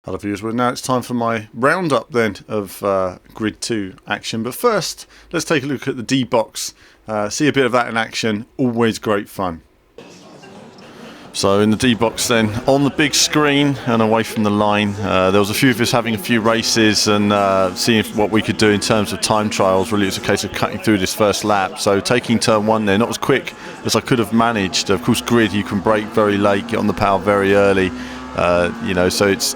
Hello viewers, well now it's time for my roundup then of Grid 2 action, but first let's take a look at the D-Box, see a bit of that in action, always great fun. So in the D-Box then, on the big screen and away from the line, there was a few of us having a few races and seeing what we could do in terms of time trials. Really it's a case of cutting through this first lap, so taking turn one there, not as quick as I could have managed. Of course Grid, you can brake very late, get on the power very early. So it's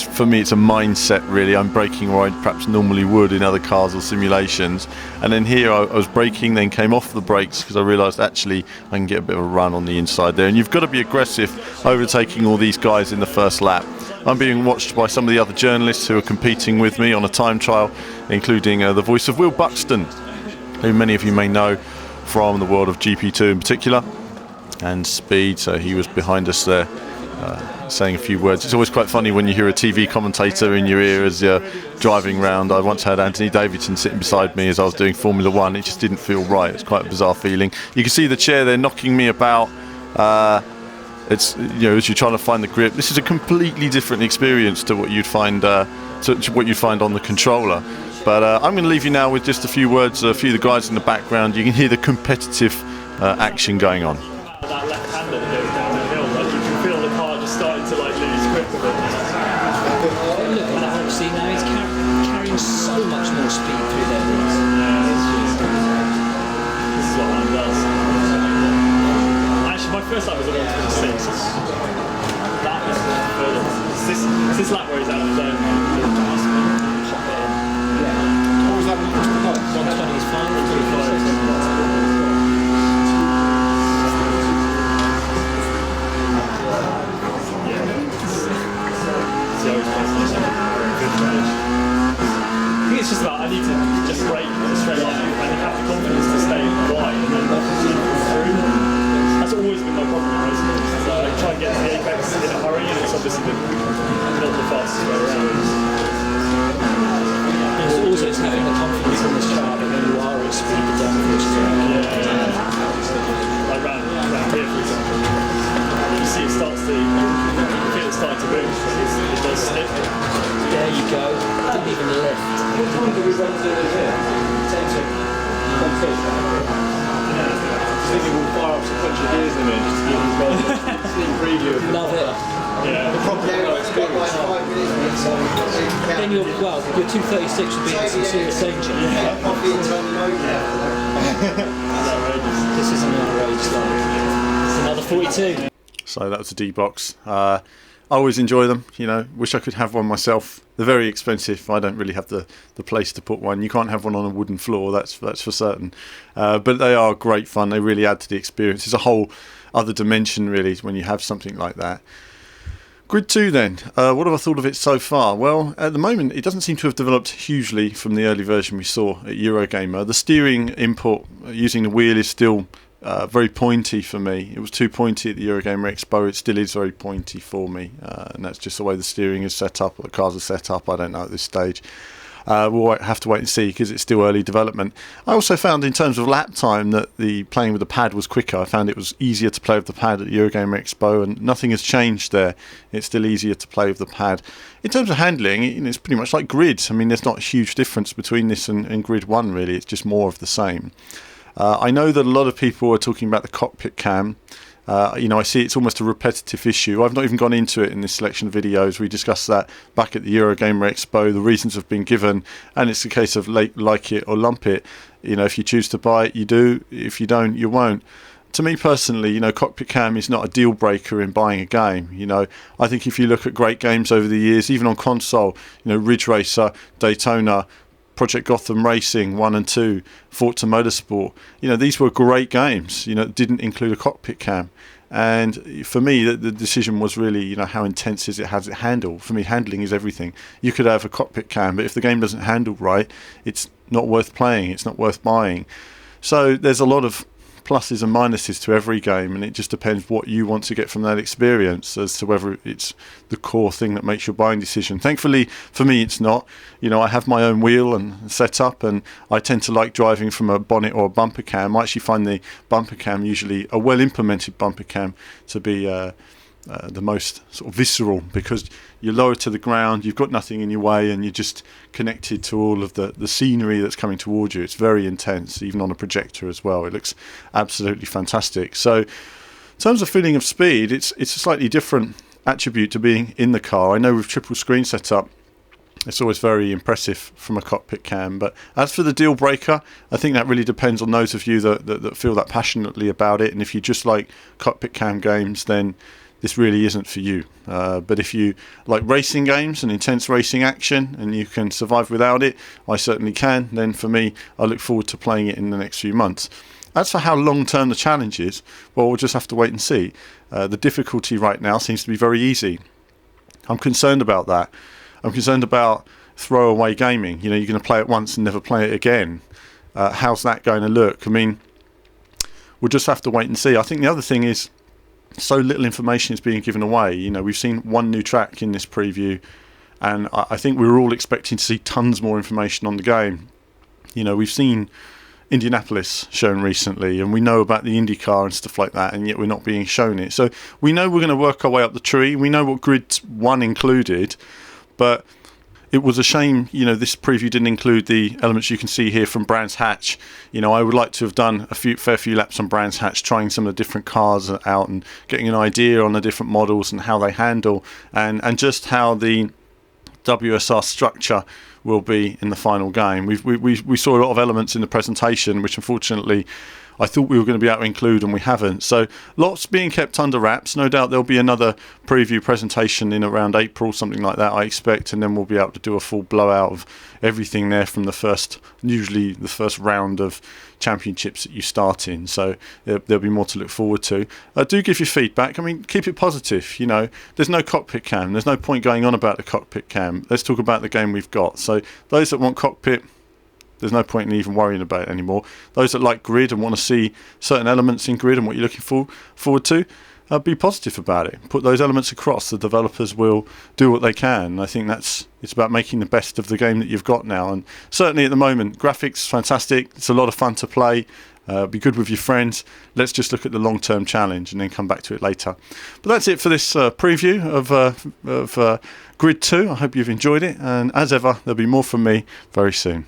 for me it's a mindset really. I'm braking where I perhaps normally would in other cars or simulations, and then here I was braking, then came off the brakes because I realised actually I can get a bit of a run on the inside there, and you've got to be aggressive overtaking all these guys in the first lap. I'm being watched by some of the other journalists who are competing with me on a time trial, including the voice of Will Buxton, who many of you may know from the world of GP2 in particular and Speed, so he was behind us there. Saying a few words. It's always quite funny when you hear a TV commentator in your ear as you're driving round. I once had Anthony Davidson sitting beside me as I was doing Formula One. It just didn't feel right. It's quite a bizarre feeling. You can see the chair there knocking me about. It's as you're trying to find the grip. This is a completely different experience to what you'd find to what you'd find on the controller. But I'm going to leave you now with just a few words. A few of the guys in the background. You can hear the competitive action going on. That left hander that goes down the hill, like you can feel the car just starting to like lose grip of it. Look at that see now, he's carrying so much more speed through there. This is what one does. Actually, my first lap was a 126. That was further. It's this lap where he's out of the zone. Pop it in. What was that? 120 is fine. 125. I think it's just about I need to just brake in a straight line and have the confidence to stay wide and then through. That's always been my problem in racing. I try and get to the apex in a hurry, and it's obviously not the fastest way around. And it's also having the confidence in this car that when you are at speed, the downforce is around. Like round here, for example. You see it starts to, you can feel it starting to move. It does stick. There you go. Didn't even lift. What time do we run to here? 10 to 1 I think we'll fire up sequential gears in a minute just to give these guys a sneak preview of Love it. Yeah. the proper experience. Then you're 236 would be in some serious danger. This is an outrage though. It's another 42. So that was the D-Box. I always enjoy them, wish I could have one myself. They're very expensive. I don't really have the place to put one. You can't have one on a wooden floor, that's for certain. But they are great fun. They really add to the experience. It's a whole other dimension really when you have something like that. Grid 2 then, what have I thought of it so far? Well, at the moment it doesn't seem to have developed hugely from the early version we saw at Eurogamer. The steering input using the wheel is still very pointy for me. It was too pointy at the Eurogamer Expo. It still is very pointy for me, and that's just the way the steering is set up, or the cars are set up. I don't know at this stage. We'll have to wait and see because it's still early development. I also found in terms of lap time that the playing with the pad was quicker. I found it was easier to play with the pad at the Eurogamer Expo, and nothing has changed there. It's still easier to play with the pad. In terms of handling, it's pretty much like Grid. I mean, there's not a huge difference between this and Grid 1 really. It's just more of the same. I know that a lot of people are talking about the cockpit cam. I see it's almost a repetitive issue. I've not even gone into it in this selection of videos. We discussed that back at the Eurogamer Expo. The reasons have been given, and it's a case of like it or lump it. If you choose to buy it, you do. If you don't, you won't. To me personally, cockpit cam is not a deal breaker in buying a game. I think if you look at great games over the years, even on console, Ridge Racer, Daytona, Project Gotham Racing 1 and 2, Forza Motorsport, these were great games, didn't include a cockpit cam. And for me, the decision was really, how intense is it, how does it handle? For me, handling is everything. You could have a cockpit cam, but if the game doesn't handle right, it's not worth playing, it's not worth buying. So there's a lot of pluses and minuses to every game, and it just depends what you want to get from that experience as to whether it's the core thing that makes your buying decision. Thankfully for me it's not. I have my own wheel and setup, and I tend to like driving from a bonnet or a bumper cam. I actually find the bumper cam, usually a well implemented bumper cam, to be the most sort of visceral, because you're lower to the ground, you've got nothing in your way, and you're just connected to all of the scenery that's coming towards you. It's very intense, even on a projector as well. It looks absolutely fantastic. So in terms of feeling of speed, it's a slightly different attribute to being in the car. I know with triple screen setup, it's always very impressive from a cockpit cam. But as for the deal breaker, I think that really depends on those of you that feel that passionately about it. And if you just like cockpit cam games, then this really isn't for you. But if you like racing games and intense racing action and you can survive without it, I certainly can. Then for me, I look forward to playing it in the next few months. As for how long term the challenge is, well, we'll just have to wait and see. The difficulty right now seems to be very easy. I'm concerned about that. I'm concerned about throwaway gaming. You know, you're going to play it once and never play it again. How's that going to look? I mean, we'll just have to wait and see. I think the other thing is so little information is being given away. You know, we've seen one new track in this preview, and I think we were all expecting to see tons more information on the game. You know, we've seen Indianapolis shown recently, and we know about the IndyCar and stuff like that, and yet we're not being shown it. So we know we're going to work our way up the tree. We know what Grid 1 included. But it was a shame, you know, this preview didn't include the elements you can see here from Brands Hatch. You know, I would like to have done a fair few laps on Brands Hatch, trying some of the different cars out and getting an idea on the different models and how they handle, and just how the WSR structure will be in the final game. We saw a lot of elements in the presentation, which unfortunately I thought we were going to be able to include, and we haven't. So lots being kept under wraps. No doubt there'll be another preview presentation in around April, something like that, I expect, and then we'll be able to do a full blowout of everything there from usually the first round of championships that you start in. So there'll be more to look forward to. Do give your feedback. I mean, keep it positive. You know, there's no cockpit cam. There's no point going on about the cockpit cam. Let's talk about the game we've got. So those that want cockpit, there's no point in even worrying about it anymore. Those that like Grid and want to see certain elements in Grid and what you're looking forward to, be positive about it. Put those elements across. The developers will do what they can. I think it's about making the best of the game that you've got now. And certainly at the moment, graphics fantastic. It's a lot of fun to play. Be good with your friends. Let's just look at the long-term challenge and then come back to it later. But that's it for this preview of Grid 2. I hope you've enjoyed it. And as ever, there'll be more from me very soon.